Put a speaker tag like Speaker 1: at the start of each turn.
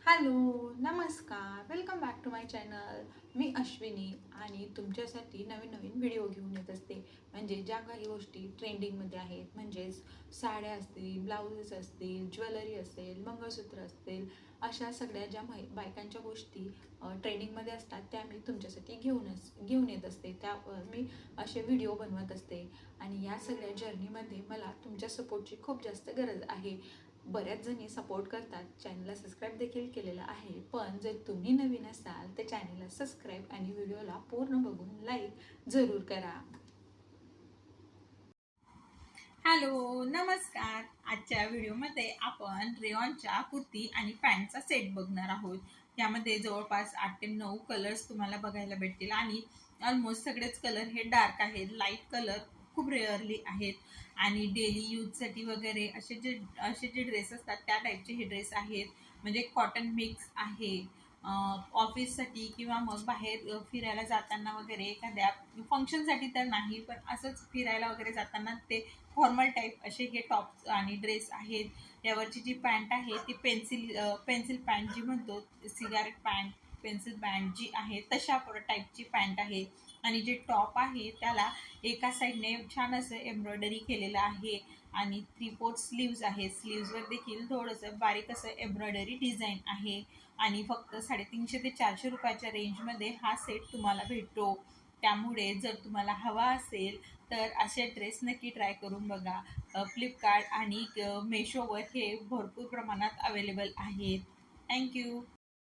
Speaker 1: Hello, नमस्कार, welcome back to my channel. मी अश्विनी आणि तुमच्यासाठी नवीन नवीन व्हिडिओ घेऊन येत असते. म्हणजे ज्या काही गोष्टी ट्रेंडिंगमध्ये आहेत, म्हणजेच साड्या असतील, ब्लाउजेस असतील, ज्वेलरी असेल, मंगळसूत्र असतील, अशा सगळ्या ज्या बायकांच्या गोष्टी ट्रेंडिंगमध्ये असतात त्या मी तुमच्यासाठी घेऊन येत असते. त्यावर मी असे व्हिडिओ बनवत असते आणि या सगळ्या जर्नीमध्ये मला तुमच्या सपोर्टची खूप जास्त गरज आहे. बऱ्याच जणी सपोर्ट करतात, चॅनलला सबस्क्राईब देखील केलेलं आहे. पण जर तुम्ही नवीन असाल तर चॅनलला सबस्क्राईब आणि व्हिडिओला पूर्ण बघून लाईक जरूर करा.
Speaker 2: हॅलो, नमस्कार. आजच्या व्हिडिओमध्ये आपण रेयॉनच्या कुर्ती आणि पॅन्टचा सेट बघणार आहोत. यामध्ये जवळपास 8 ते 9 कलर्स तुम्हाला बघायला भेटतील आणि ऑलमोस्ट सगळेच कलर हे डार्क आहेत. लाईट कलर खूप रेअरली आहेत आणि डेली यूजसाठी वगैरे असे जे ड्रेस असतात त्या टाईपचे हे ड्रेस आहेत. म्हणजे कॉटन मिक्स आहे. ऑफिससाठी किंवा मग बाहेर फिरायला जाताना वगैरे एखाद्या फंक्शनसाठी तर नाही, पण असंच फिरायला वगैरे जाताना ते फॉर्मल टाईप असे हे टॉप्स आणि ड्रेस आहेत. यावरची जी पॅन्ट आहे ती पेन्सिल पॅन्ट जी म्हणतो, सिगारेट पॅन्ट, पेन्सिल पॅन्ट जी आहे तशा टाईपची पॅन्ट आहे. आणि जे टॉप आहे त्याला एका साईडने छान असं एम्ब्रॉयडरी केलेलं आहे आणि 3/4 स्लीव्ज आहे. स्लीव्जवर देखील थोडंसं बारीक असं एम्ब्रॉयडरी डिझाईन आहे आणि फक्त 350 ते 400 रुपयाच्या रेंजमध्ये हा सेट तुम्हाला भेटतो. त्यामुळे जर तुम्हाला हवा असेल तर असे ड्रेस नक्की ट्राय करून बघा. फ्लिपकार्ट आणि मेशोवर हे भरपूर प्रमाणात अवेलेबल आहेत. थँक्यू.